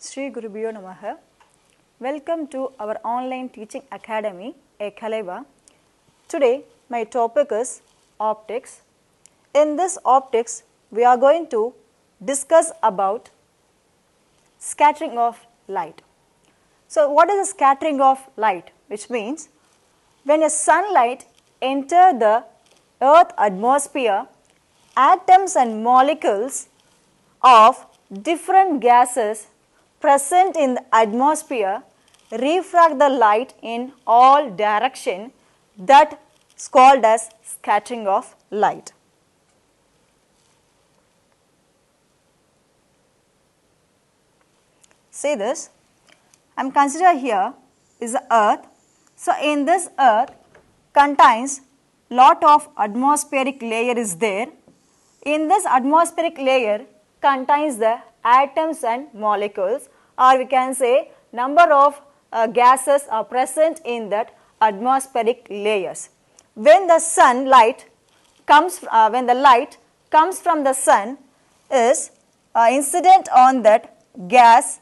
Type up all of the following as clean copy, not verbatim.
Sri Gurubhyo Namaha. Welcome to our online teaching academy, Ekaleva. Today my topic is optics. In this optics, we are going to discuss about scattering of light. So what is the scattering of light? Which means when a sunlight enters the earth atmosphere, atoms and molecules of different gases present in the atmosphere refract the light in all directions. That is called as scattering of light. See this, I am considering here is the earth. So in this earth contains lot of atmospheric layer is there. In this atmospheric layer contains the atoms and molecules, or we can say number of gases are present in that atmospheric layers. When the sunlight comes, when the light comes from the sun is incident on that gas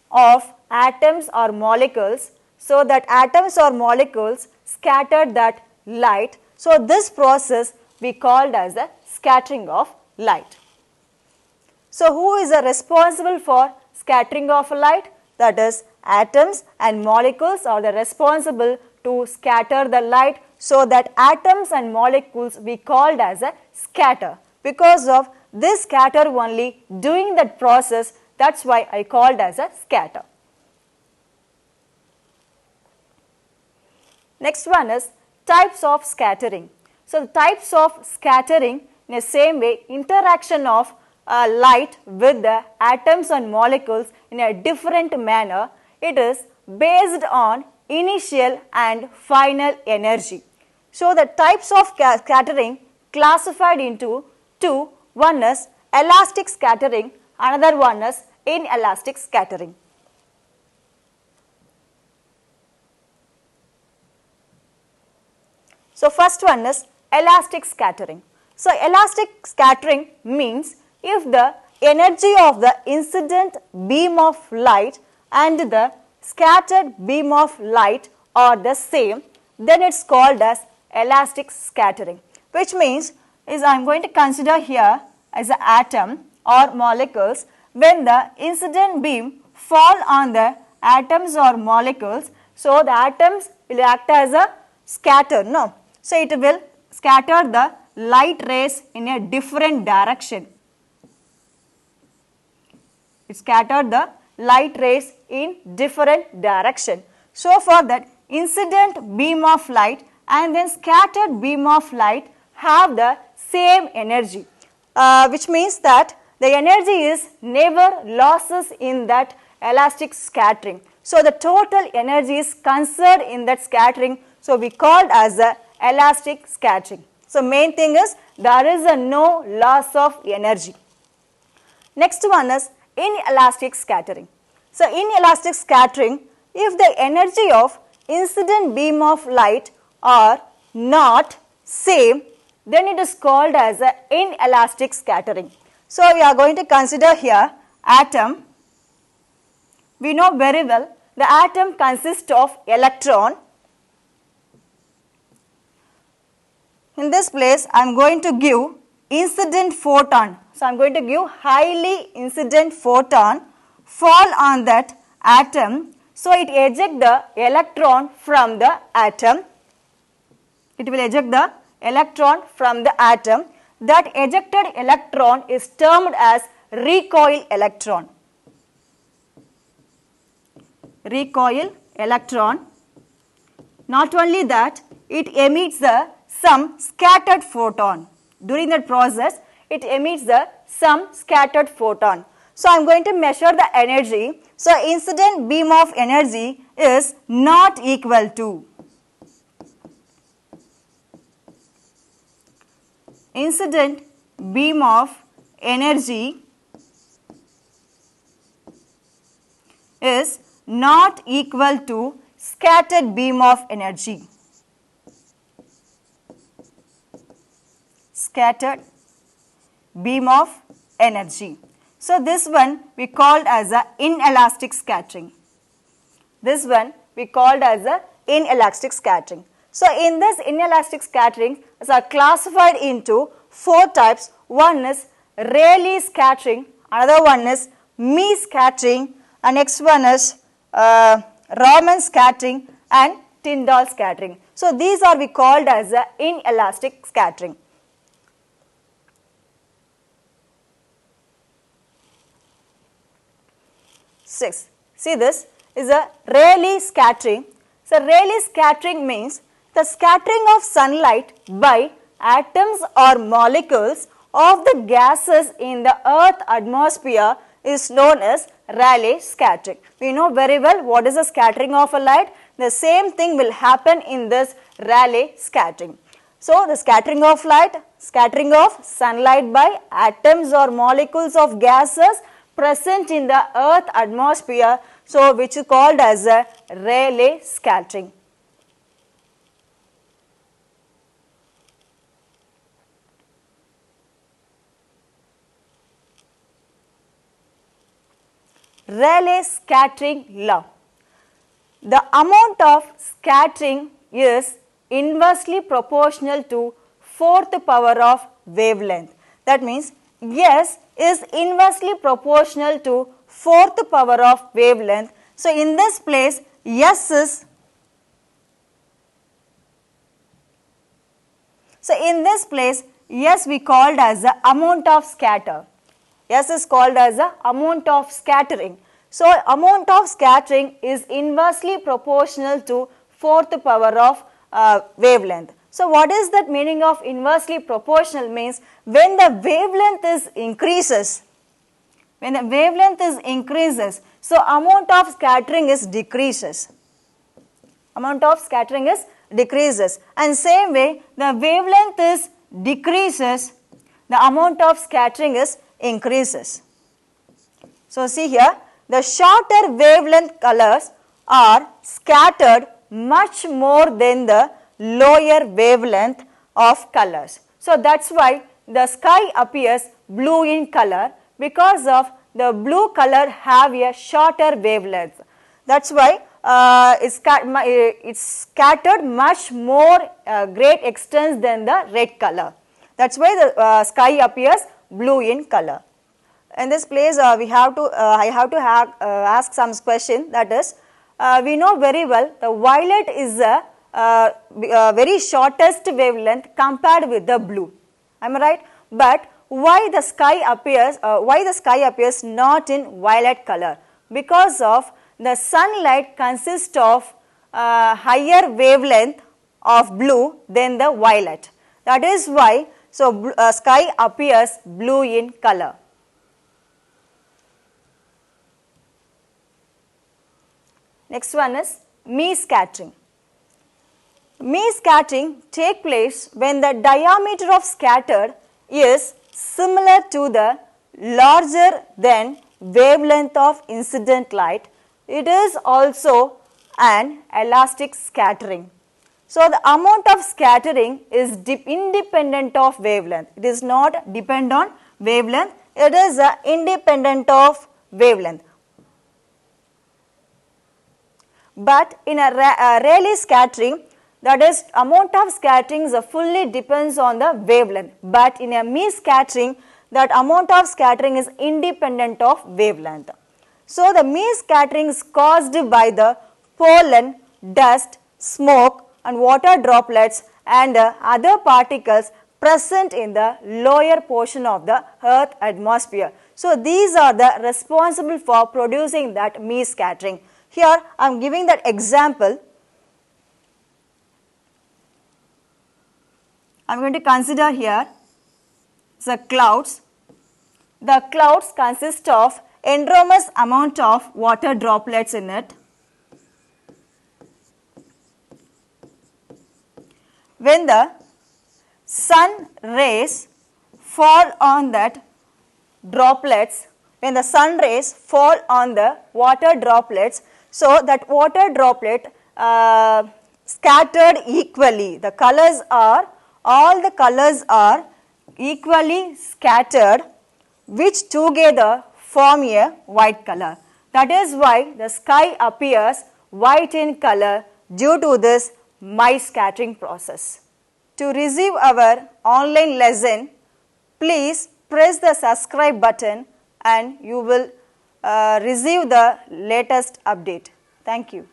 of atoms or molecules, so that atoms or molecules scatter that light. So this process we called as the scattering of light. So who is responsible for scattering of light? That is atoms and molecules are the responsible to scatter the light, so that atoms and molecules we called as a scatter. Because of this scatter only doing that process, that is why I called as a scatter. Next one is types of scattering. So the types of scattering in the same way, interaction of light with the atoms and molecules in a different manner. It is based on initial and final energy. So the types of scattering classified into two. One is elastic scattering, another one is inelastic scattering. So first one is elastic scattering. So elastic scattering means if the energy of the incident beam of light and the scattered beam of light are the same, then it is called as elastic scattering. Which means is I am going to consider here as an atom or molecules. When the incident beam fall on the atoms or molecules, so the atoms will act as a scatter. No, so it will scatter the light rays in a different direction. It scattered the light rays in different direction. So for that incident beam of light and then scattered beam of light have the same energy, which means that the energy is never losses in that elastic scattering. So the total energy is conserved in that scattering. So we called as the elastic scattering. So main thing is there is no loss of energy. Next one is inelastic scattering. So inelastic scattering, if the energy of incident beam of light are not same, then it is called as a inelastic scattering. So we are going to consider here atom. We know very well the atom consists of electron. In this place I am going to give incident photon. So I am going to give highly incident photon fall on that atom. So it eject the electron from the atom. It will eject the electron from the atom. That ejected electron is termed as recoil electron. Recoil electron. Not only that, it emits some scattered photon. During that process, it emits some scattered photon. So I am going to measure the energy. So incident beam of energy is not equal to incident beam of energy is not equal to scattered beam of energy. Scattered beam of energy. So this one we called as a inelastic scattering. This one we called as a inelastic scattering. So in this inelastic scattering are classified into 4 types. One is Rayleigh scattering, another one is Mie scattering, and next one is Raman scattering and Tyndall scattering. So these are we called as a inelastic scattering. Six. See, this is a Rayleigh scattering. So Rayleigh scattering means the scattering of sunlight by atoms or molecules of the gases in the Earth atmosphere is known as Rayleigh scattering. We know very well what is the scattering of a light. The same thing will happen in this Rayleigh scattering. So the scattering of light, scattering of sunlight by atoms or molecules of gases present in the Earth atmosphere, so which is called as a Rayleigh scattering. Rayleigh scattering law. The amount of scattering is inversely proportional to 4th power of wavelength. That means S is inversely proportional to 4th power of wavelength. So in this place S is, S we called as the amount of scatter. S is called as the amount of scattering. So amount of scattering is inversely proportional to 4th power of wavelength. So what is that meaning of inversely proportional? Means when the wavelength is increases, so amount of scattering is decreases. And same way the wavelength is decreases, the amount of scattering is increases. So see here, the shorter wavelength colors are scattered much more than the lower wavelength of colors. So that's why the sky appears blue in color, because of the blue color have a shorter wavelength. That's why it's scattered much more great extent than the red color. That's why the sky appears blue in color. In this place I have to ask some question, that is we know very well the violet is a very shortest wavelength compared with the blue. Am I right? But why the sky appears not in violet color? Because of the sunlight consists of higher wavelength of blue than the violet. That is why sky appears blue in color. Next one is Mie scattering. Mie scattering take place when the diameter of scattered is similar to the larger than wavelength of incident light. It is also an elastic scattering. So the amount of scattering is independent of wavelength. It is not depend on wavelength. It is independent of wavelength. But in a Rayleigh scattering, that is amount of scattering fully depends on the wavelength. But in a Mie scattering, that amount of scattering is independent of wavelength. So the Mie scattering is caused by the pollen, dust, smoke and water droplets and other particles present in the lower portion of the Earth atmosphere. So these are the responsible for producing that Mie scattering. Here I am giving that example. I am going to consider here the clouds. The clouds consist of enormous amount of water droplets in it. When the sun rays fall on that droplets, when the sun rays fall on the water droplets, so that water droplet scattered equally. The colors are, all the colors are equally scattered, which together form a white color. That is why the sky appears white in color due to this mild scattering process. To receive our online lesson, please press the subscribe button and you will receive the latest update. Thank you.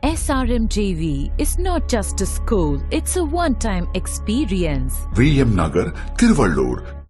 SRMJV is not just a school, it's a one-time experience. VM Nagar, Tiruvallur.